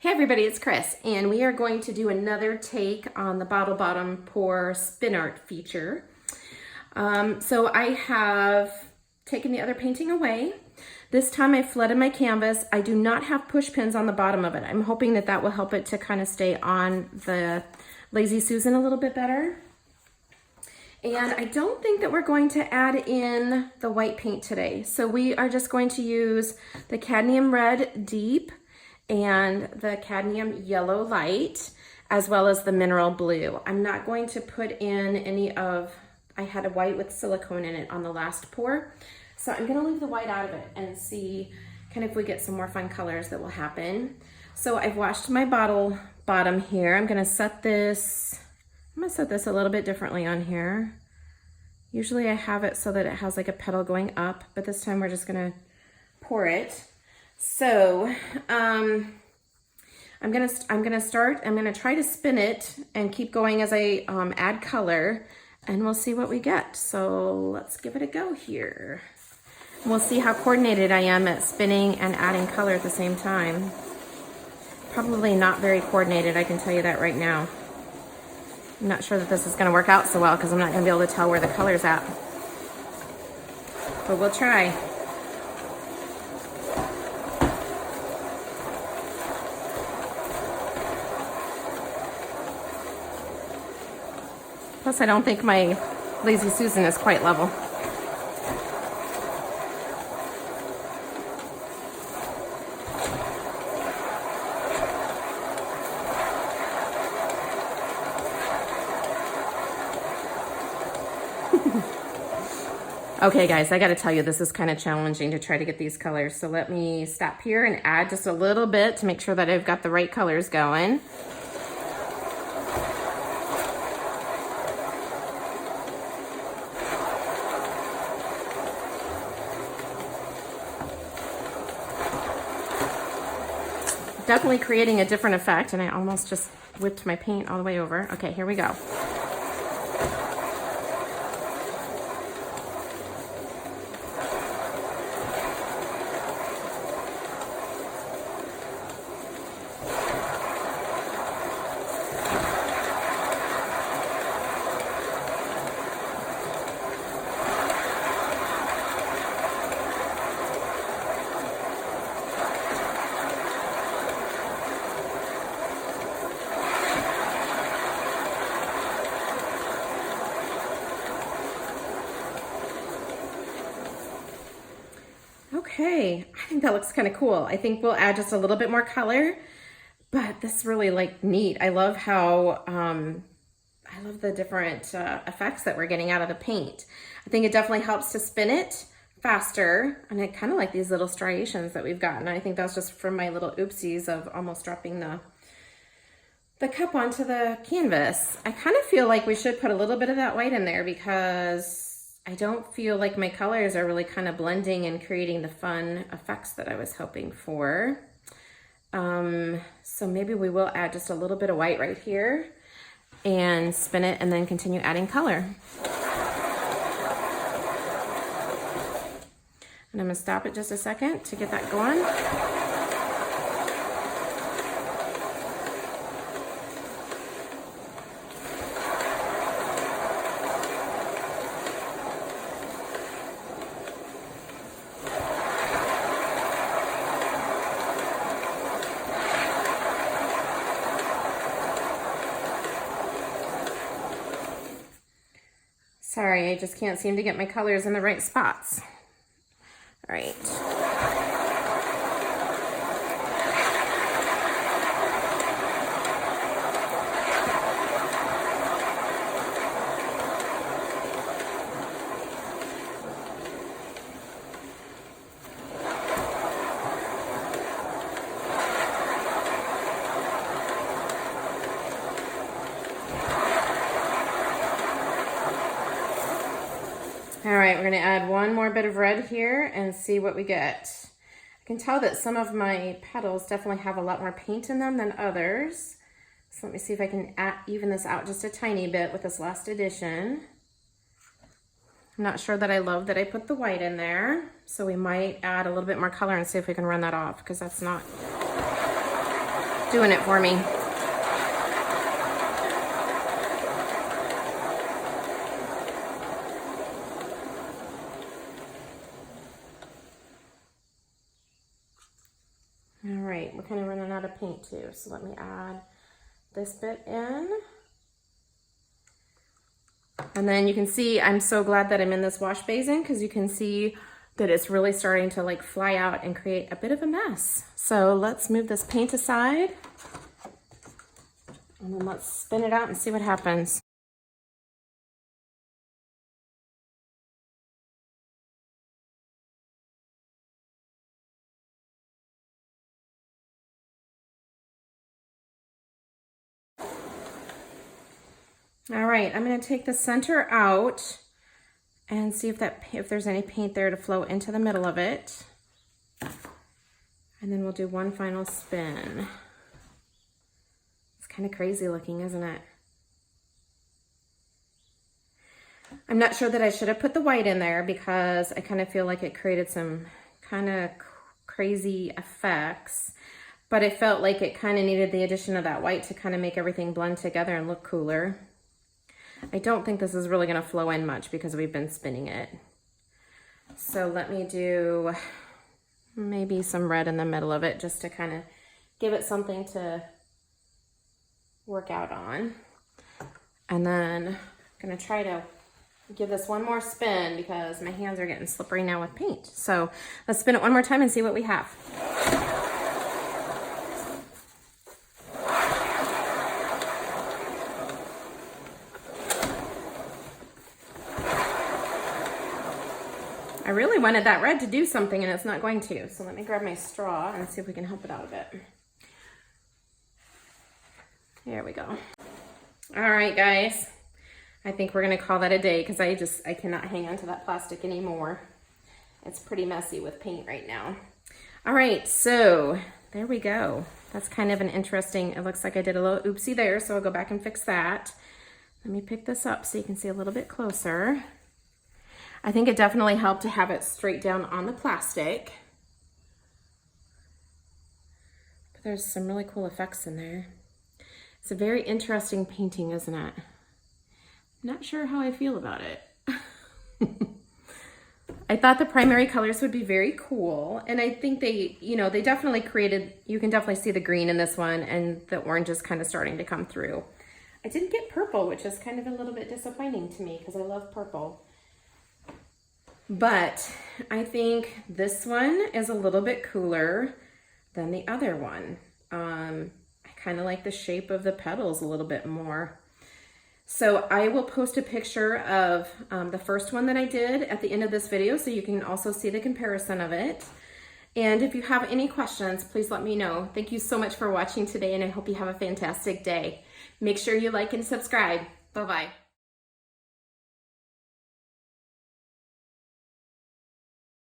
Hey everybody, it's Chris, and we are going to do another take on the bottle bottom pour spin art feature. So I have taken the other painting away. This time I flooded my canvas. I do not have push pins on the bottom of it. I'm hoping that that will help it to kind of stay on the Lazy Susan a little bit better. And I don't think that we're going to add in the white paint today. So we are just going to use the cadmium red deep and the cadmium yellow light, as well as the mineral blue. I'm not going to put in any of, I had a white with silicone in it on the last pour. So I'm gonna leave the white out of it and see kind of if we get some more fun colors that will happen. So I've washed my bottle bottom here. I'm gonna set this a little bit differently on here. Usually I have it so that it has like a petal going up, but this time we're just gonna pour it. So I'm gonna try to spin it and keep going as I add color, and we'll see what we get. So let's give it a go here. And we'll see how coordinated I am at spinning and adding color at the same time. Probably not very coordinated, I can tell you that right now. I'm not sure that this is gonna work out so well because I'm not gonna be able to tell where the color's at. But we'll try. Plus, I don't think my Lazy Susan is quite level. Okay guys, I gotta tell you, this is kind of challenging to try to get these colors. So let me stop here and add just a little bit to make sure that I've got the right colors going. Definitely creating a different effect, and I almost just whipped my paint all the way over. Okay, here we go. Okay, I think that looks kind of cool. I think we'll add just a little bit more color, but this is really like neat. I love how, I love the different effects that we're getting out of the paint. I think it definitely helps to spin it faster, and I kind of like these little striations that we've gotten. I think that's just from my little oopsies of almost dropping the cup onto the canvas. I kind of feel like we should put a little bit of that white in there because I don't feel like my colors are really kind of blending and creating the fun effects that I was hoping for. So maybe we will add just a little bit of white right here and spin it and then continue adding color. And I'm gonna stop it just a second to get that going. Sorry, I just can't seem to get my colors in the right spots. All right. All right, we're gonna add one more bit of red here and see what we get. I can tell that some of my petals definitely have a lot more paint in them than others. So let me see if I can even this out just a tiny bit with this last addition. I'm not sure that I love that I put the white in there, so we might add a little bit more color and see if we can run that off, because that's not doing it for me. All right, we're kind of running out of paint too, so let me add this bit in. And then you can see, I'm so glad that I'm in this wash basin because you can see that it's really starting to like fly out and create a bit of a mess. So let's move this paint aside and then let's spin it out and see what happens. All right, I'm going to take the center out and see if there's any paint there to flow into the middle of it. And then we'll do one final spin. It's kind of crazy looking, isn't it? I'm not sure that I should have put the white in there because I kind of feel like it created some kind of crazy effects, but it felt like it kind of needed the addition of that white to kind of make everything blend together and look cooler. I don't think this is really going to flow in much because we've been spinning it. So let me do maybe some red in the middle of it just to kind of give it something to work out on. And then I'm going to try to give this one more spin because my hands are getting slippery now with paint. So let's spin it one more time and see what we have. I really wanted that red to do something and it's not going to. So let me grab my straw and see if we can help it out a bit. There we go. All right, guys. I think we're gonna call that a day because I cannot hang on to that plastic anymore. It's pretty messy with paint right now. All right, so there we go. That's kind of an interesting, it looks like I did a little oopsie there, so I'll go back and fix that. Let me pick this up so you can see a little bit closer. I think it definitely helped to have it straight down on the plastic. But there's some really cool effects in there. It's a very interesting painting, isn't it? Not sure how I feel about it. I thought the primary colors would be very cool. And I think they, they definitely created, you can definitely see the green in this one and the orange is kind of starting to come through. I didn't get purple, which is kind of a little bit disappointing to me because I love purple. But I think this one is a little bit cooler than the other one. I kind of like the shape of the petals a little bit more. So I will post a picture of the first one that I did at the end of this video so you can also see the comparison of it. And if you have any questions, please let me know. Thank you so much for watching today and I hope you have a fantastic day. Make sure you like and subscribe. Bye-bye.